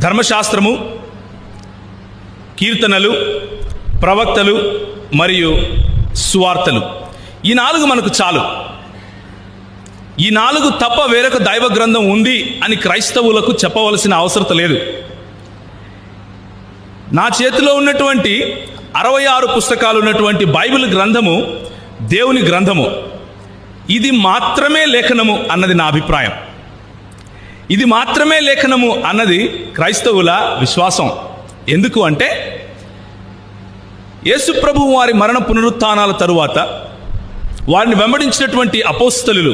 ధర్మశాస్త్రము, కీర్తనలు, ప్రవక్తలు మరియు సువార్తలు. ఈ 4 మనకు చాలు. ఈ 4 తప్ప వేరొక దైవ గ్రంథం ఉంది అని క్రైస్తవులకు చెప్పవలసిన అవసరం లేదు. నా చేతిలో ఉన్నటువంటి 66 పుస్తకాలు ఉన్నటువంటి బైబిల్ గ్రంథము దేవుని గ్రంథము. ఇది మాత్రమే లేఖనము అన్నది నా అభిప్రాయం. ఇది మాత్రమే లేఖనము అన్నది క్రైస్తవుల విశ్వాసం. ఎందుకు అంటే యేసు ప్రభువు వారి మరణ పునరుత్థానాల తరువాత వారిని వెంబడించినటువంటి అపోస్తలులు,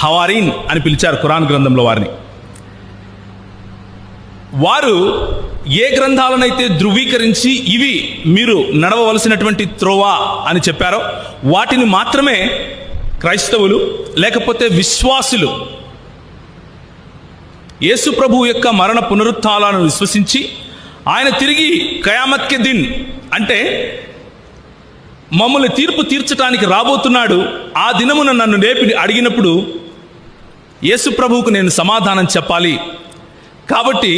హవారీన్ అని పిలిచారు ఖురాన్ గ్రంథంలో వారిని. వారు ఏ గ్రంథాలనైతే ధృవీకరించి ఇవి మీరు నడవవలసినటువంటి త్రోవా అని చెప్పారో వాటిని మాత్రమే క్రైస్తవులు లేకపోతే విశ్వాసులు యేసు ప్రభువు యొక్క మరణ పునరుత్థానాలను విశ్వసించి ఆయన తిరిగి ఖయామత్ కే దిన్ అంటే మమ్మల్ని తీర్పు తీర్చడానికి రాబోతున్నాడు, ఆ దినమున నన్ను లేపి అడిగినప్పుడు యేసు ప్రభువుకు నేను సమాధానం చెప్పాలి, కాబట్టి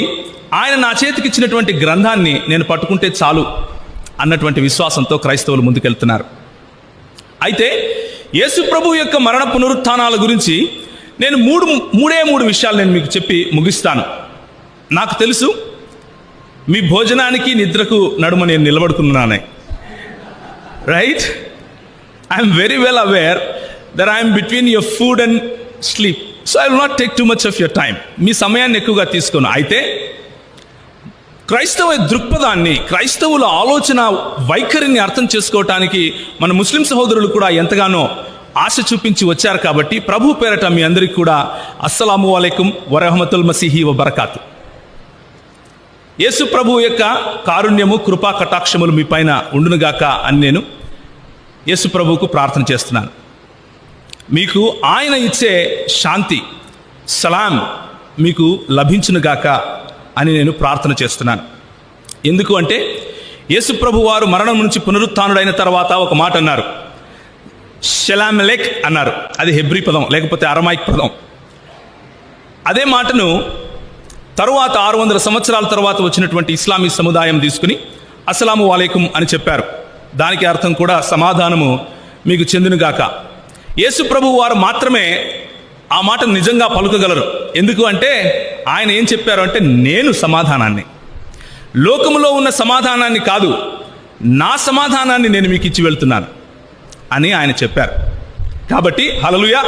ఆయన నా చేతికి ఇచ్చినటువంటి గ్రంథాన్ని నేను పట్టుకుంటే చాలు అన్నటువంటి విశ్వాసంతో క్రైస్తవులు ముందుకెళ్తున్నారు. అయితే యేసు ప్రభువు యొక్క మరణ పునరుత్థానాల గురించి నేను మూడే విషయాలు నేను మీకు చెప్పి ముగిస్తాను. నాకు తెలుసు మీ భోజనానికి నిద్రకు నడుమ నేను నిలబడుకున్నానే, right? I'm very well aware that I'm between your food and sleep, so I will not take too much of your time. మీ సమయాన్ని ఎక్కువగా తీసుకోను. అయితే క్రైస్తవ దృక్పథాన్ని, క్రైస్తవుల ఆలోచన వైఖరిని అర్థం చేసుకోవటానికి మన ముస్లిం సహోదరులు కూడా ఎంతగానో ఆశ చూపించి వచ్చారు. కాబట్టి ప్రభు పేరట మీ అందరికీ కూడా అస్సలాము అలైకుం వరహమతుల్ మసీహి వబరకాతు. యేసు ప్రభు యొక్క కారుణ్యము, కృపా కటాక్షములు మీ పైన ఉండునుగాక అని నేను యేసు ప్రభువుకు ప్రార్థన చేస్తున్నాను. మీకు ఆయన ఇచ్చే శాంతి, సలాం మీకు లభించునుగాక అని నేను ప్రార్థన చేస్తున్నాను. ఎందుకు అంటే యేసు ప్రభు వారు మరణం నుంచి పునరుత్థానుడైన తర్వాత ఒక మాట అన్నారు, షలామెలెక్ అన్నారు. అది హెబ్రీ పదం, లేకపోతే అరమాయిక్ పదం. అదే మాటను తరువాత 600 సంవత్సరాల తర్వాత వచ్చినటువంటి ఇస్లామీ సముదాయం తీసుకుని అస్సలాము అలైకుం అని చెప్పారు. దానికి అర్థం కూడా సమాధానము మీకు చెందునుగాక. యేసు ప్రభు వారు మాత్రమే ఆ మాట నిజంగా పలుకగలరు. ఎందుకు అంటే ఆయన ఏం చెప్పారు అంటే, నేను సమాధానాన్ని, లోకములో ఉన్న సమాధానాన్ని కాదు, నా సమాధానాన్ని నేను మీకు ఇచ్చి వెళ్తున్నాను అని ఆయన చెప్పారు. కాబట్టి హల్లెలూయా.